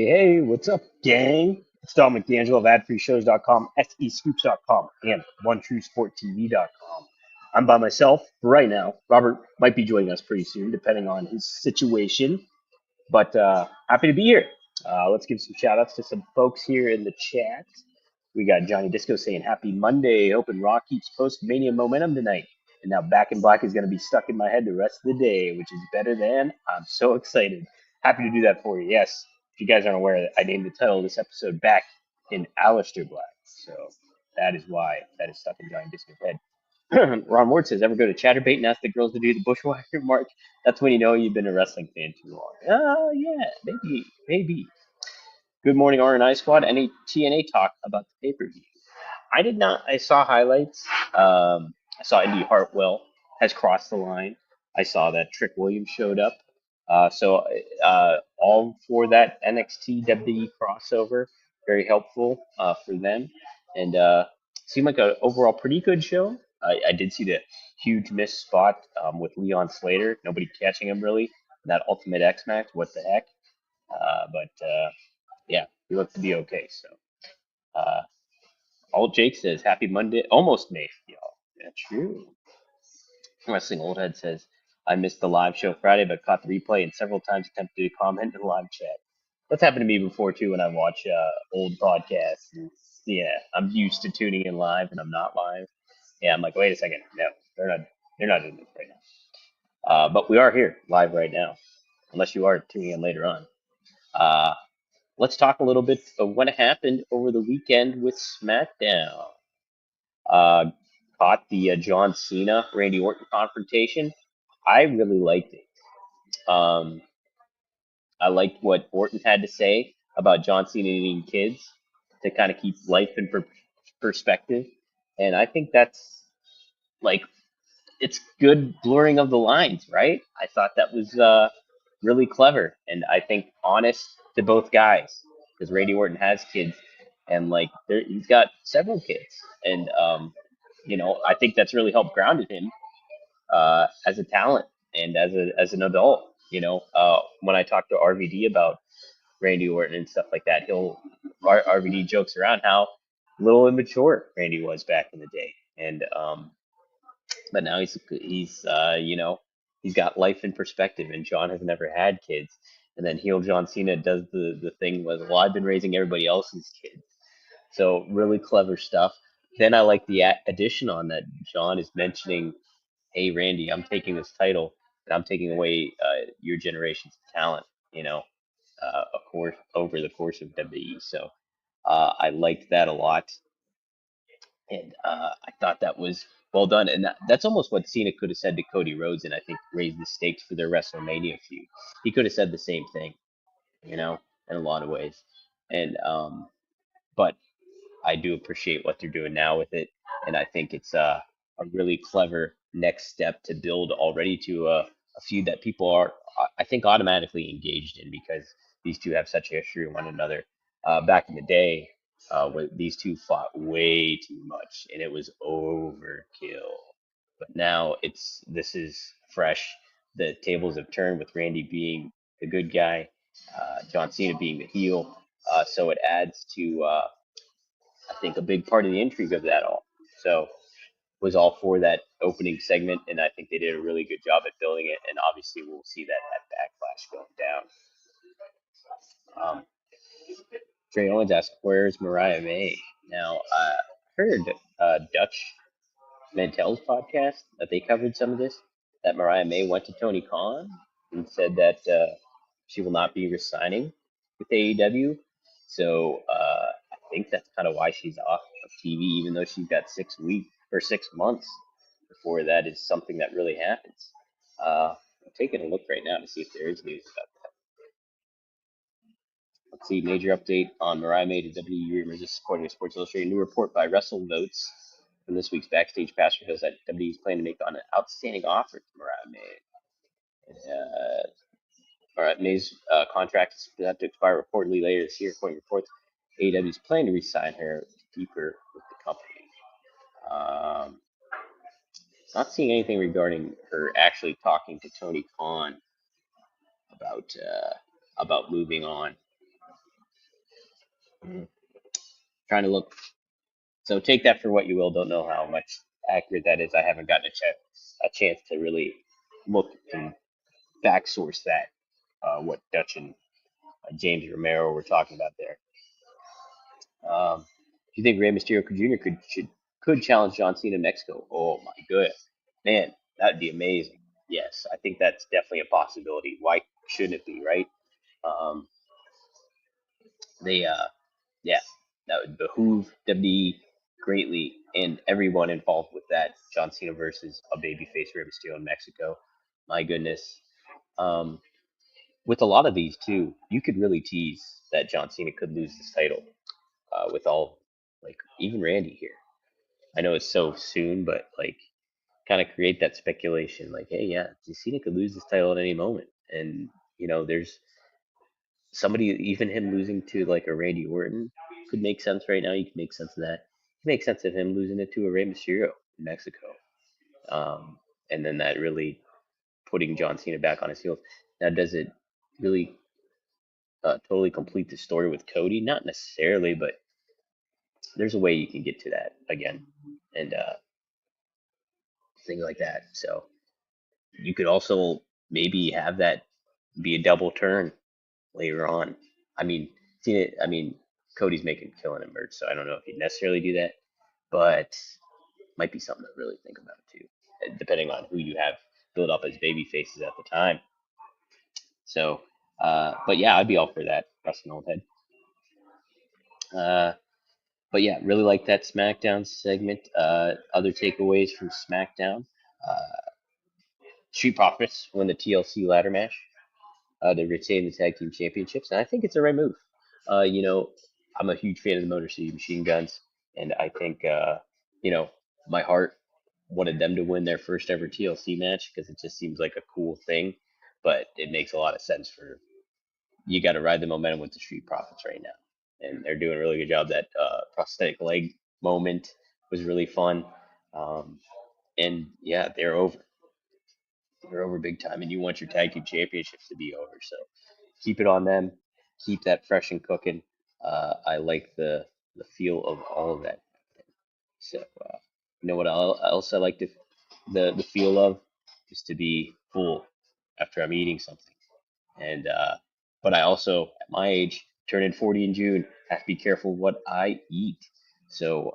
Hey, what's up, gang? It's Dominic D'Angelo of AdFreeShows.com, SEScoops.com, and OneTrueSportTV.com. I'm by myself for right now. Robert might be joining us pretty soon, depending on his situation, but happy to be here. Let's give some shout outs to some folks here in the chat. We got Johnny Disco saying happy Monday. Hoping Raw keeps post Mania momentum tonight. And now Back in Black is going to be stuck in my head the rest of the day, which is better than I'm so excited. Happy to do that for you. Yes, if you guys aren't aware, I named the title of this episode Back in Aleister Black. So that is why that is stuck in Johnny Disco's head. Ron Ward says, ever go to Chatterbait and ask the girls to do the bushwhacker mark? That's when you know you've been a wrestling fan too long. Oh, yeah, maybe. Good morning, R&I squad. Any TNA talk about the pay-per-view? I did not. I saw highlights. I saw Indy Hartwell has crossed the line. I saw that Trick Williams showed up. All for that NXT WWE crossover. Very helpful for them. And seemed like a overall pretty good show. I did see the huge missed spot with Leon Slater. Nobody catching him really. That Ultimate X Match. What the heck? But yeah, he looked to be okay. So. Uh, all Jake says, happy Monday, almost May, y'all. Yeah, true. Wrestling Old Head says, I missed the live show Friday, but caught the replay and several times attempted to comment in the live chat. That's happened to me before, too, when I watch old podcasts. Yeah, I'm used to tuning in live and I'm not live. Yeah, I'm like, wait a second. No, they're not doing this right now. But we are here live right now, unless you are tuning in later on. Uh, let's talk a little bit of what happened over the weekend with SmackDown. Uh, Caught the John Cena Randy Orton confrontation. I really liked it. Um, I liked what Orton had to say about John Cena needing kids to kind of keep life in perspective, and I think that's like it's good blurring of the lines, right? I thought that was really clever, and I think honest to both guys because Randy Orton has kids, and like he's got several kids, and I think that's really helped grounded him as a talent and as an adult. When I talk to RVD about Randy Orton and stuff like that, RVD jokes around how little immature Randy was back in the day, and but now he's got life in perspective, and John has never had kids. And then heel John Cena does the thing with, well, I've been raising everybody else's kids. So really clever stuff. Then I like the addition on that John is mentioning, hey Randy, I'm taking this title and I'm taking away your generation's talent, of course over the course of WWE. So I liked that a lot, and I thought that was well done. And that's almost what Cena could have said to Cody Rhodes, and I think raised the stakes for their WrestleMania feud. He could have said the same thing, in a lot of ways. And but I do appreciate what they're doing now with it, and I think it's a really clever next step to build already to a feud that people are, I think, automatically engaged in because these two have such a history with one another. Back in the day, when these two fought way too much, and it was overkill. But now this is fresh. The tables have turned with Randy being the good guy, John Cena being the heel. So it adds to I think a big part of the intrigue of that all. So was all for that opening segment, and I think they did a really good job at building it. And obviously, we'll see that backlash going down. Trey Owens asked, "Where's Mariah May?" Now, I heard Dutch Mantel's podcast that they covered some of this. That Mariah May went to Tony Khan and said that she will not be resigning with AEW. So I think that's kind of why she's off of TV, even though she's got 6 weeks or 6 months before that is something that really happens. I'm taking a look right now to see if there is news about that. Let's see, major update on Mariah May to WWE rumors. This is according to Sports Illustrated. New report by Russell Votes from this week's Backstage Pass reveals that WWE is planning to make an outstanding offer to Mariah May. Mariah May's contract is set to expire reportedly later this year, according to reports. AEW is planning to re-sign her to keep her with the company. Not seeing anything regarding her actually talking to Tony Khan about moving on. Mhm. Trying to look. So take that for what you will. Don't know how much accurate that is. I haven't gotten a chance to really look and back source that. What Dutch and James Romero were talking about there. Do you think Rey Mysterio Jr. could challenge John Cena in Mexico? Oh my good man, that'd be amazing. Yes, I think that's definitely a possibility. Why shouldn't it be, right? Um, they yeah, that would behoove WWE greatly and everyone involved with that. John Cena versus a babyface Rey Mysterio in Mexico. My goodness. Um, with a lot of these too, you could really tease that John Cena could lose this title. With all like even Randy here. I know it's so soon, but like kind of create that speculation. Like, hey, yeah, Cena could lose this title at any moment, and there's somebody, even him losing to like a Randy Orton could make sense right now. You can make sense of that. You can make sense of him losing it to a Rey Mysterio in Mexico, and then that really putting John Cena back on his heels. Now, does it really totally complete the story with Cody? Not necessarily, but there's a way you can get to that again, and things like that. So you could also maybe have that be a double turn later on. I mean, Cody's making killing him merch, so I don't know if he'd necessarily do that, but might be something to really think about too, depending on who you have build up as baby faces at the time. So, but yeah, I'd be all for that, Rustin Oldhead. Uh, but yeah, really like that SmackDown segment. Other takeaways from SmackDown: uh, Street Profits win the TLC ladder match. To retain the tag team championships, and I think it's the right move. Uh, you know, I'm a huge fan of the Motor City Machine Guns, and I think you know my heart wanted them to win their first ever TLC match because it just seems like a cool thing, but it makes a lot of sense for you got to ride the momentum with the Street Profits right now, and they're doing a really good job. That prosthetic leg moment was really fun, um, and yeah, they're over big time, and you want your tag team championships to be over. So keep it on them, keep that fresh and cooking. I like the feel of all of that. So you know what else I like the feel of is to be full after I'm eating something. And but I also, at my age, turning 40 in June, have to be careful what I eat. So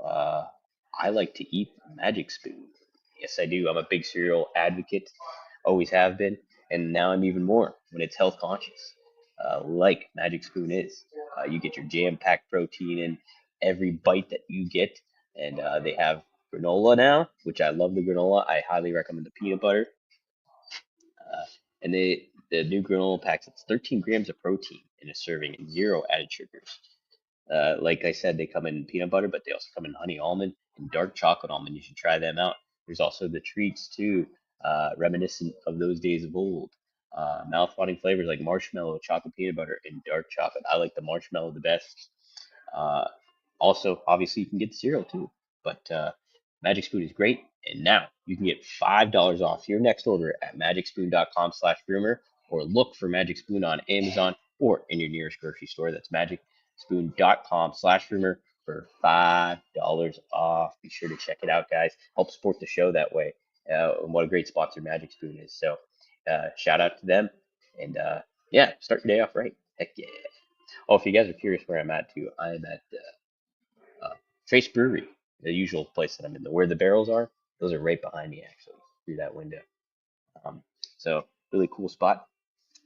I like to eat Magic Spoon. Yes, I do. I'm a big cereal advocate, always have been, and now I'm even more when it's health conscious, like Magic Spoon is. You get your jam-packed protein in every bite that you get, and they have granola now, which I love the granola. I highly recommend the peanut butter. Uh, and the new granola packs, it's 13 grams of protein in a serving and zero added sugars. Like I said, they come in peanut butter, but they also come in honey almond and dark chocolate almond. You should try them out. There's also the treats too, reminiscent of those days of old. Mouth-watering flavors like marshmallow, chocolate peanut butter, and dark chocolate. I like the marshmallow the best. Uh, Also, obviously, you can get the cereal too. But Magic Spoon is great. And now you can get $5 off your next order at magicspoon.com/rumor or look for Magic Spoon on Amazon or in your nearest grocery store. That's magicspoon.com/rumor for $5 off. Be sure to check it out, guys. Help support the show that way. And what a great sponsor Magic Spoon is. So shout out to them. And yeah, start your day off right. Heck yeah. Oh, if you guys are curious where I'm at too, I'm at Trace Brewery, the usual place that I'm in. Where the barrels are, those are right behind me actually, through that window. Um, so really cool spot.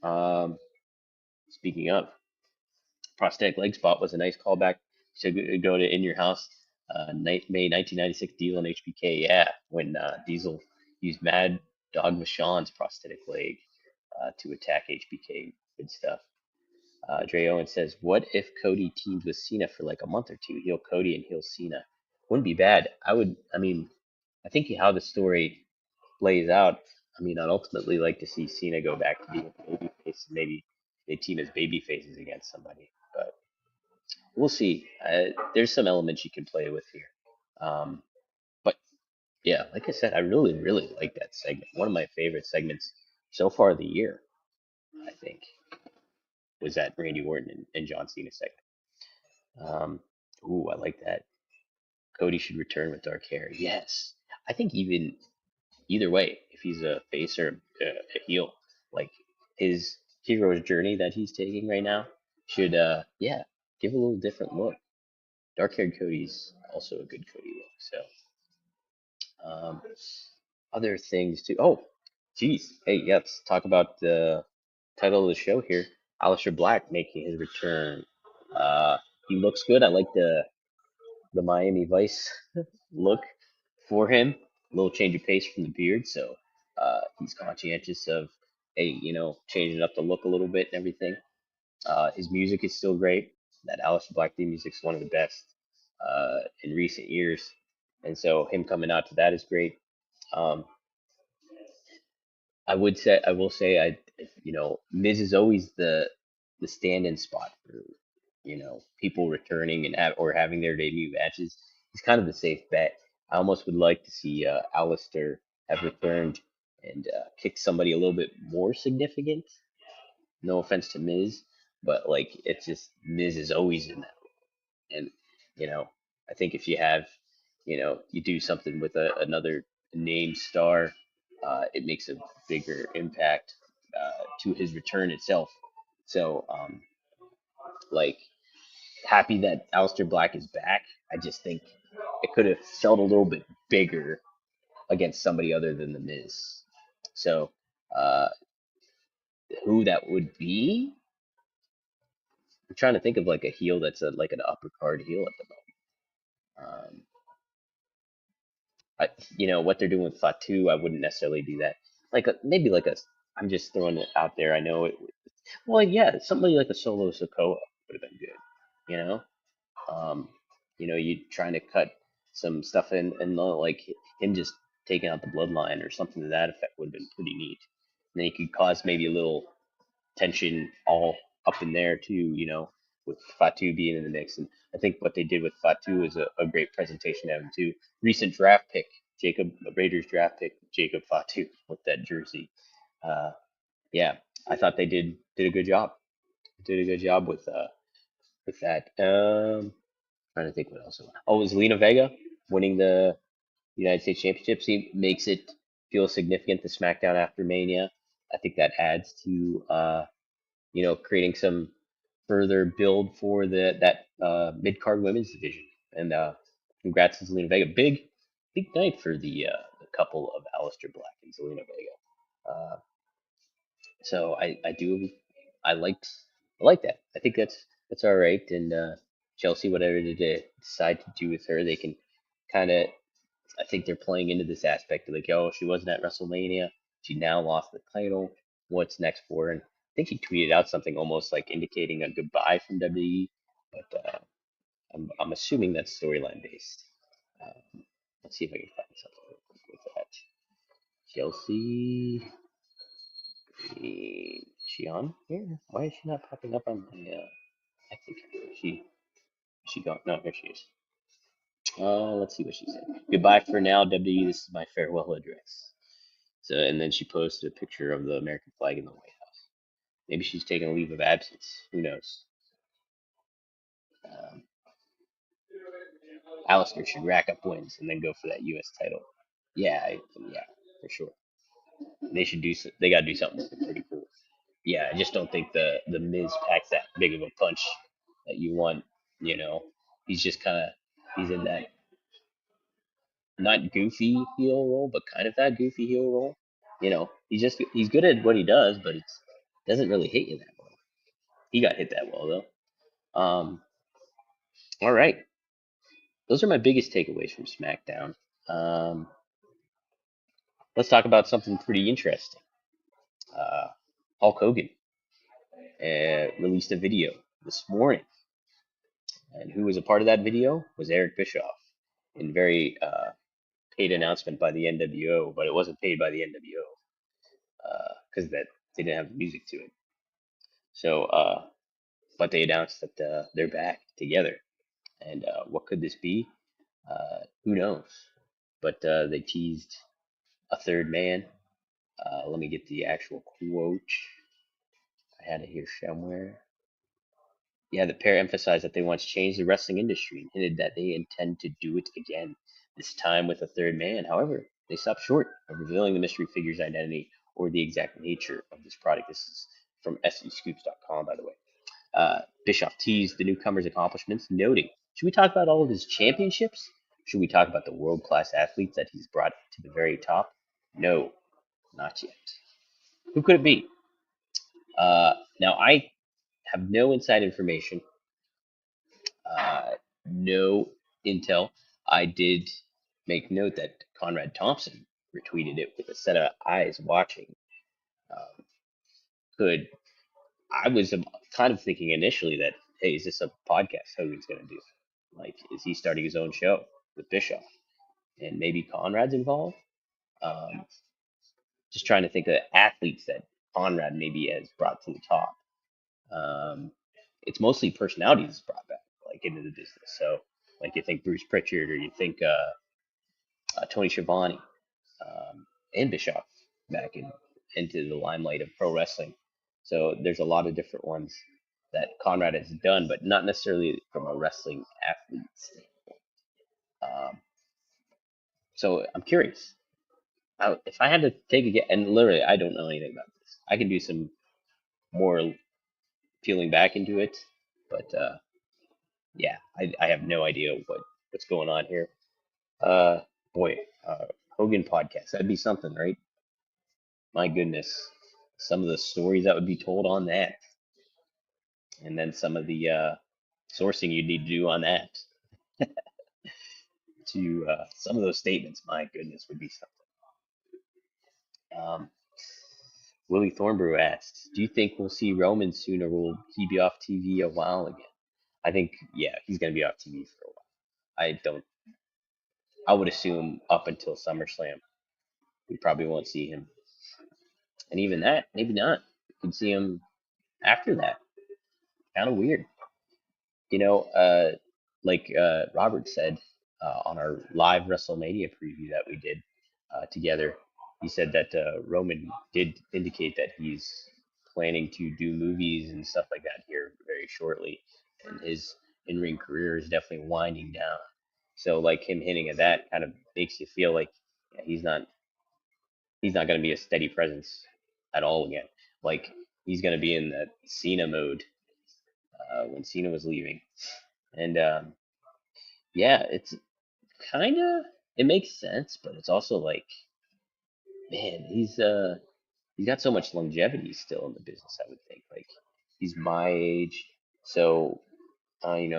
Um, Speaking of, prosthetic leg spot was a nice callback to go to In Your House, May 1996 Diesel and HBK. Yeah, when Diesel used Mad Dog Vachon's prosthetic leg to attack HBK. Good stuff. Dre Owen says, "What if Cody teamed with Cena for like a month or two? Heel Cody and heel Cena. Wouldn't be bad. I would. I mean, I think how the story plays out. I mean, I'd ultimately like to see Cena go back to being a babyface. Maybe they team as baby faces against somebody, but we'll see. There's some elements you can play with here. Um, but yeah, like I said, I really, really like that segment. One of my favorite segments so far of the year, I think, was that Randy Orton and John Cena segment. Um, ooh, I like that. Cody should return with dark hair. Yes, I think even either way, if he's a face or a heel, like his hero's journey that he's taking right now should, yeah, give a little different look. Dark haired Cody's also a good Cody look. So, um, other things too. Oh, geez. Hey, yeah, let's talk about the title of the show here. Aleister Black making his return. Uh, he looks good. I like the Miami Vice look for him. A little change of pace from the beard, so he's conscientious of, hey, changing up the look a little bit and everything. His music is still great. That Aleister Black theme music is one of the best in recent years, and so him coming out to that is great. Um, I will say, Miz is always the stand-in spot for, people returning and or having their debut matches. He's kind of the safe bet. I almost would like to see Alistair have returned and kick somebody a little bit more significant. No offense to Miz, but like it's just Miz is always in that. And, you know, I think if you have, you do something with another named star, it makes a bigger impact to his return itself. So, like, happy that Aleister Black is back. I just think it could have felt a little bit bigger against somebody other than The Miz. So, uh, who that would be? I'm trying to think of like a heel that's like an upper card heel at the moment. What they're doing with Fatu, I wouldn't necessarily do that. Like maybe like a, I'm just throwing it out there. I know it. Well, yeah, somebody like a Solo Sokoa would have been good. You know, um, you trying to cut some stuff in, and like him just taking out the bloodline or something to that effect would have been pretty neat. And then you could cause maybe a little tension all up in there too, with Fatu being in the mix. And I think what they did with Fatu is a great presentation of him too. Recent draft pick, Jacob Raiders draft pick, Jacob Fatu with that jersey. Uh, yeah, I thought they did a good job. Did a good job with that. Trying to think what else. Oh, it was Lena Vega winning the United States Championships. He makes it feel significant to SmackDown after Mania. I think that adds to creating some further build for that mid card women's division. And congrats to Zelina Vega. Big night for the couple of Aleister Black and Zelina Vega. So I do I liked I like that. I think that's all right. And Chelsea, whatever they decide to do with her, they can kind of, I think they're playing into this aspect of like, oh, she wasn't at WrestleMania. She now lost the title. What's next for her? And I think she tweeted out something almost like indicating a goodbye from WWE. But I'm assuming that's storyline based. Let's see if I can find something real quick with that. Chelsea, is she on here? Why is she not popping up on my? I think she gone. No, here she is. Let's see what she said. Goodbye for now, WWE. This is my farewell address. So, and then she posted a picture of the American flag in the White House. Maybe she's taking a leave of absence. Who knows? Um, Alistair should rack up wins and then go for that U.S. title. Yeah, for sure. They should do. They got to do something pretty cool. Yeah, I just don't think the Miz packs that big of a punch that you want. You know, he's just kind of he's in that not goofy heel role, but kind of that goofy heel role. He's good at what he does, but it doesn't really hit you that well. He got hit that well though. All right, those are my biggest takeaways from SmackDown. Um, let's talk about something pretty interesting. Uh, Hulk Hogan released a video this morning, and who was a part of that video was Eric Bischoff, in very paid announcement by the NWO, but it wasn't paid by the NWO because that they didn't have the music to it. So, but they announced that they're back together, and what could this be? Who knows? But they teased a third man. Let me get the actual quote. I had it here somewhere. Yeah, the pair emphasized that they once changed the wrestling industry and hinted that they intend to do it again, this time with a third man. However, they stopped short of revealing the mystery figure's identity or the exact nature of this product. This is from SEScoops.com, by the way. Bischoff teased the newcomer's accomplishments, noting, should we talk about all of his championships? Should we talk about the world class athletes that he's brought to the very top? No, not yet. Who could it be? Now, I have no inside information, uh, no intel. I did make note that Conrad Thompson retweeted it with a set of eyes watching. Um, could I was kind of thinking initially that, hey, is this a podcast Hogan's going to do? Like, is he starting his own show with Bischoff? And maybe Conrad's involved? Um, just trying to think of athletes that Conrad maybe has brought to the top. Um, it's mostly personalities brought back, like into the business. So, like you think Bruce Pritchard, or you think Tony Schiavone, and Bischoff back into the limelight of pro wrestling. So there's a lot of different ones that Conrad has done, but not necessarily from a wrestling athlete standpoint. Um, so I'm curious. If I had to take a guess, and literally I don't know anything about this, I can do some more peeling back into it, but yeah, I have no idea what's going on here. Uh, boy, Hogan podcast, that'd be something, right? My goodness, some of the stories that would be told on that, and then some of the sourcing you'd need to do on that to some of those statements. My goodness, would be something. Willie Thornbrew asks, "Do you think we'll see Roman soon, or will he be off TV a while again?" I think, yeah, he's gonna be off TV for a while. I don't. I would assume up until SummerSlam, we probably won't see him, and even that, maybe not. We could see him after that. Kind of weird. You know, like Robert said on our live WrestleMania preview that we did together, he said that Roman did indicate that he's planning to do movies and stuff like that here very shortly, and his in-ring career is definitely winding down. So, like him hinting at that, kind of makes you feel like, yeah, he's not going to be a steady presence at all again. Like he's going to be in that Cena mode when Cena was leaving, and yeah, it's kind of, it makes sense, but it's also like, man, he's got so much longevity still in the business. I would think like he's my age, so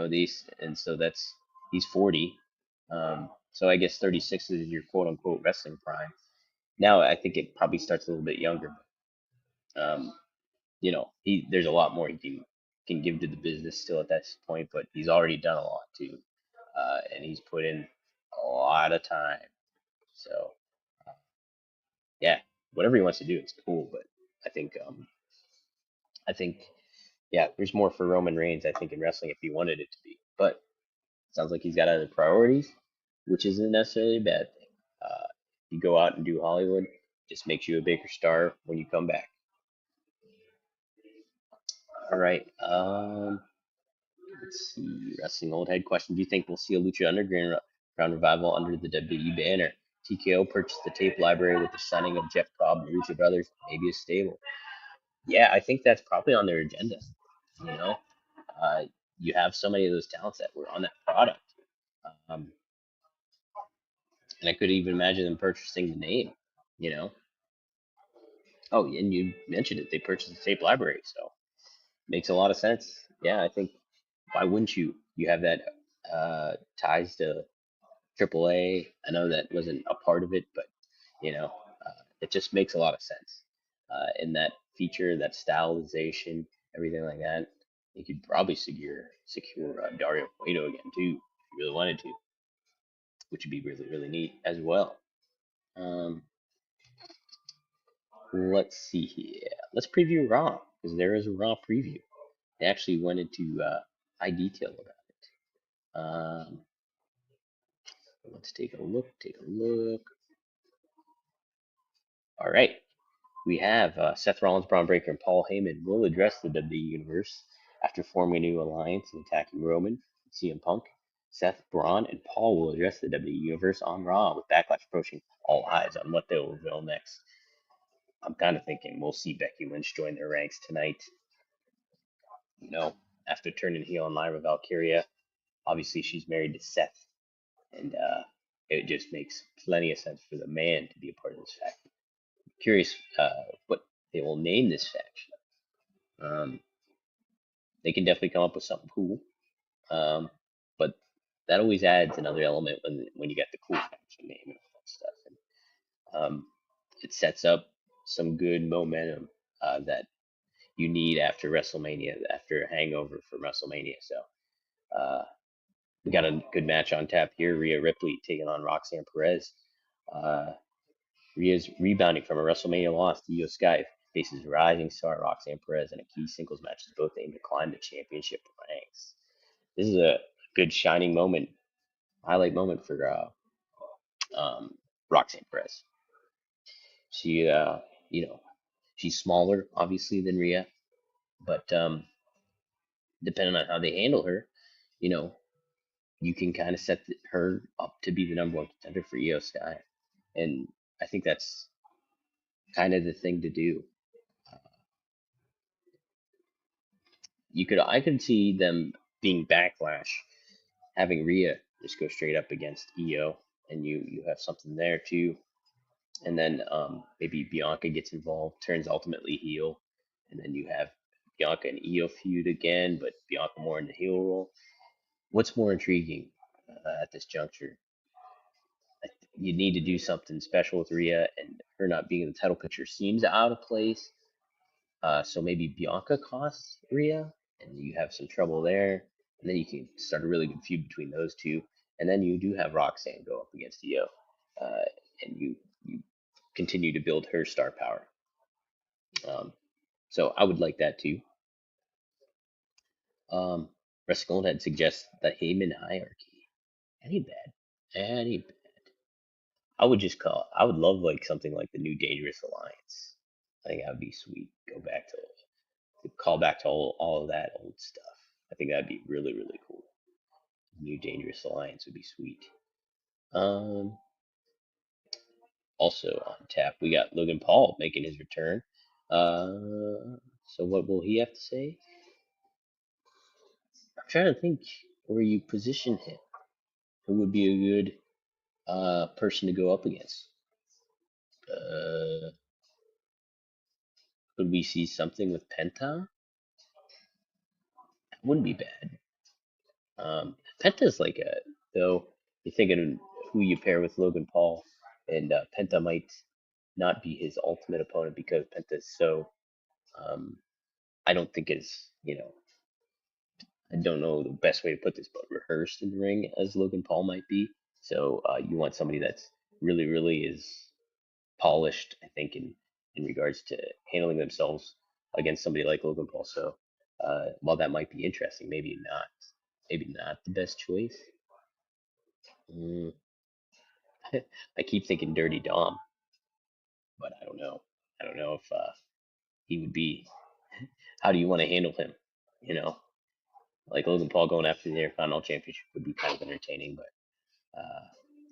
these, and so that's he's 40. So I guess 36 is your quote unquote wrestling prime. Now I think it probably starts a little bit younger, but he there's a lot more he can give to the business still at that point, but he's already done a lot too, and he's put in a lot of time. So uh, yeah, whatever he wants to do, it's cool. But I think I think yeah, there's more for Roman Reigns. I think in wrestling if he wanted it to be, but it sounds like he's got other priorities, which isn't necessarily a bad thing. You go out and do Hollywood, just makes you a bigger star when you come back. All right. Let's see. Wrestling old head question. Do you think we'll see a Lucha Underground revival under the WWE banner? TKO purchased the tape library with the signing of Jeff Cobb and Lucha Brothers, maybe a stable. Yeah, I think that's probably on their agenda. You know, uh, you have so many of those talents that were on that product, um, and I could even imagine them purchasing the name. You know, oh, and you mentioned it; they purchased the tape library, so makes a lot of sense. Yeah, I think why wouldn't you? You have that ties to AAA. I know that wasn't a part of it, but it just makes a lot of sense. In that feature, that stylization, everything like that, you could probably secure Dario Cueto again too, if you really wanted to, which would be really really neat as well. Um, let's see here. Let's preview Raw because there is a Raw preview. They actually went into high detail about it. Let's take a look. Take a look. All right. We have Seth Rollins, Braun Breaker, and Paul Heyman will address the WWE Universe. After forming a new alliance and attacking Roman, CM Punk, Seth, Braun, and Paul will address the WWE Universe on Raw, with Backlash approaching. All eyes on what they'll reveal next. I'm kind of thinking we'll see Becky Lynch join their ranks tonight. You know, after turning heel on Lyra Valkyria, obviously she's married to Seth, and it just makes plenty of sense for the man to be a part of this faction. Curious what they will name this faction. Um, they can definitely come up with something cool, um, but that always adds another element when you get the cool faction name and all that stuff. And it sets up some good momentum that you need after WrestleMania, after a hangover from WrestleMania. So uh, we got a good match on tap here. Rhea Ripley taking on Roxanne Perez. Uh, Rhea's rebounding from a WrestleMania loss to Io Sky, faces rising star Roxanne Perez in a key singles match as both aim to climb the championship ranks. This is a good shining moment, highlight moment for um, Roxanne Perez. She, you know, she's smaller obviously than Rhea, but depending on how they handle her, you know, you can kind of set her up to be the number one contender for Io Sky, and I think that's kind of the thing to do. Uh, I could see them being backlash, having Rhea just go straight up against Io, and you have something there too, and then maybe Bianca gets involved, turns ultimately heel, and then you have Bianca and Io feud again, but Bianca more in the heel role. What's more intriguing at this juncture? You need to do something special with Rhea, and her not being in the title picture seems out of place. So maybe Bianca costs Rhea, and you have some trouble there, and then you can start a really good feud between those two, and then you do have Roxanne go up against Io, uh, and you continue to build her star power. Um, so I would like that too. Um, Russ Goldhead suggests the Heyman hierarchy. Any bad? Any bad? I would love like something like the New Dangerous Alliance. I think that would be sweet. Call back to all of that old stuff. I think that'd be really, really cool. New Dangerous Alliance would be sweet. Um, Also on tap, we got Logan Paul making his return. So what will he have to say? I'm trying to think where you position him. Who would be a good person to go up against? Uh, could we see something with Penta? That wouldn't be bad. Penta's like a though. You're thinking of who you pair with Logan Paul, and Penta might not be his ultimate opponent because Penta's so. Um, I don't think is I don't know the best way to put this, but rehearsed in the ring as Logan Paul might be. So you want somebody that's really, really is polished, I think, in regards to handling themselves against somebody like Logan Paul. So while that might be interesting, maybe not the best choice. Mm, I keep thinking Dirty Dom, but I don't know. I don't know if he would be. How do you want to handle him? You know, like Logan Paul going after the Intercontinental Championship would be kind of entertaining, but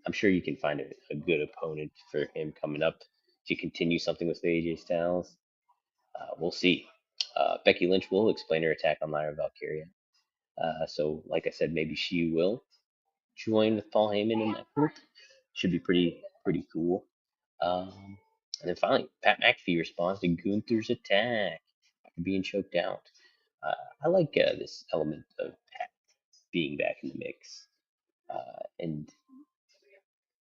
I'm sure you can find a good opponent for him coming up to continue something with AJ Styles. We'll see. Becky Lynch will explain her attack on Lyra Valkyria. So, like I said, maybe she will join with Paul Heyman in that group. Should be pretty cool. Um, and then finally, Pat McAfee responds to Gunther's attack after being choked out. Uh, I like this element of Pat being back in the mix, and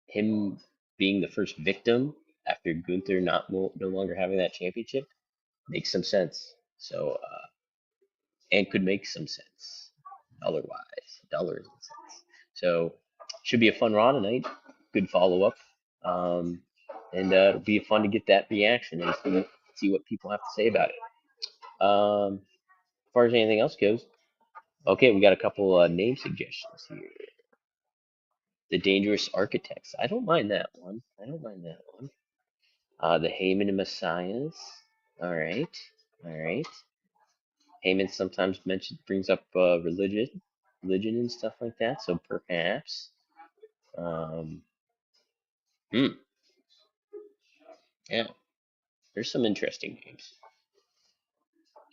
him being the first victim after Gunther no longer having that championship makes some sense. So and could make some sense dollars and cents. So should be a fun Raw tonight. Good follow up, um, and it'll be fun to get that reaction and see what people have to say about it. As far as anything else goes, okay, we got a couple name suggestions here. The Dangerous Architects. I don't mind that one. I don't mind that one. The Heyman and Messiahs. All right, all right. Heyman sometimes mentions brings up religion and stuff like that. So perhaps, um, hmm, yeah, there's some interesting names.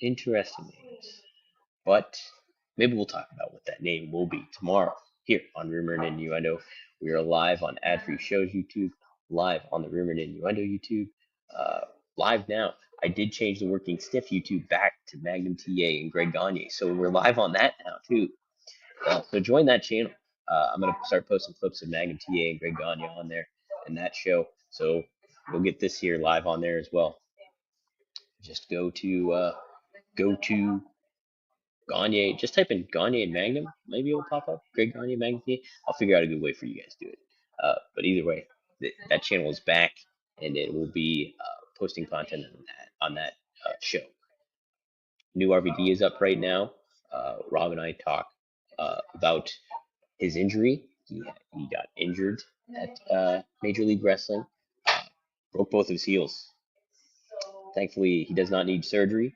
Interesting names. But maybe we'll talk about what that name will be tomorrow here on Rumor and Innuendo. We are live on Ad Free Shows YouTube, live on the Rumor and Innuendo YouTube, uh, live now. I did change the Working Stiff YouTube back to Magnum TA and Greg Gagne, so we're live on that now too. So join that channel. I'm gonna start posting clips of Magnum TA and Greg Gagne on there and that show. So we'll get this here live on there as well. Just go to Gagne. Just type in Gagne and Magnum. Maybe it'll pop up. Greg Gagne, Magnum TA. I'll figure out a good way for you guys to do it. But either way, that channel is back, and it will be posting content on that show. New RVD is up right now. Rob and I talk about his injury. He got injured at Major League Wrestling. Broke both of his heels. Thankfully, he does not need surgery,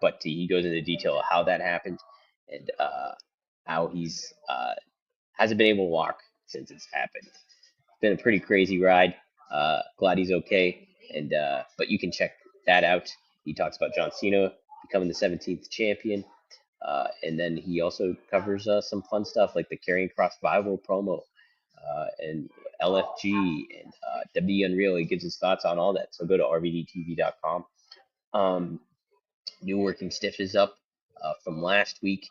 but he goes into detail of how that happened and how he's hasn't been able to walk since it's happened. It's been a pretty crazy ride. Glad he's okay, and but you can check that out. He talks about John Cena becoming the 17th champion, and then he also covers some fun stuff like the Carrying Cross Bible promo and LFG and WWE Unreal. He gives his thoughts on all that. So go to rvdtv.com. New Working Stiff is up from last week.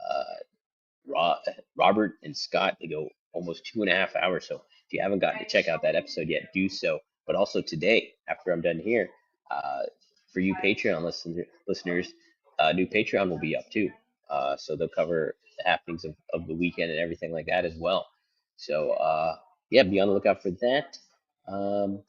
Uh, Robert and Scott, they go almost 2.5 hours. So if you haven't gotten to check out that episode yet, do so. But also today, after I'm done here, uh, for you Patreon listeners, new Patreon will be up too. So they'll cover the happenings of the weekend and everything like that as well. So yeah, be on the lookout for that. Um,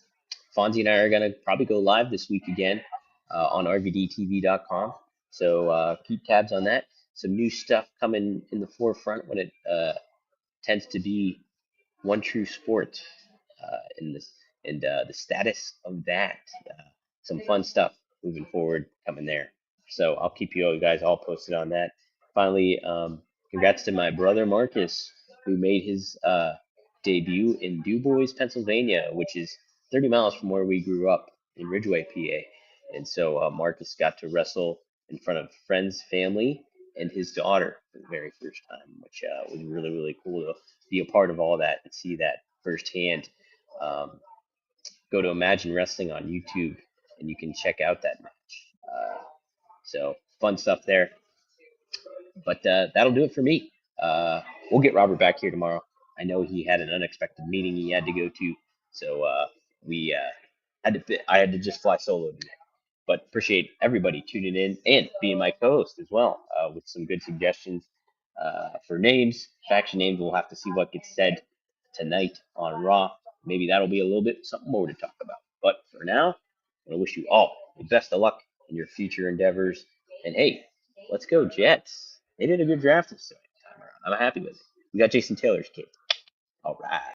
Fonzie and I are going to probably go live this week again on rvdtv.com. So keep tabs on that. Some new stuff coming in the forefront when it tends to be one true sport in this and the status of that. Some fun stuff moving forward coming there. So I'll keep you guys all posted on that. Finally, congrats to my brother Marcus, who made his debut in DuBois, Pennsylvania, which is 30 miles from where we grew up in Ridgeway, PA. And so Marcus got to wrestle in front of friends, family, and his daughter for the very first time, which was really, really cool to be a part of all that and see that firsthand. Um, Go to Imagine Wrestling on YouTube and you can check out that match. So fun stuff there. But that'll do it for me. We'll get Robert back here tomorrow. I know he had an unexpected meeting he had to go to, so we I had to just fly solo today. But appreciate everybody tuning in and being my co-host as well with some good suggestions for names, faction names. We'll have to see what gets said tonight on Raw. Maybe that'll be a little bit something more to talk about. But for now, I want to wish you all the best of luck in your future endeavors. And hey, let's go Jets. They did a good draft this time around. I'm happy with it. We got Jason Taylor's kid. All right.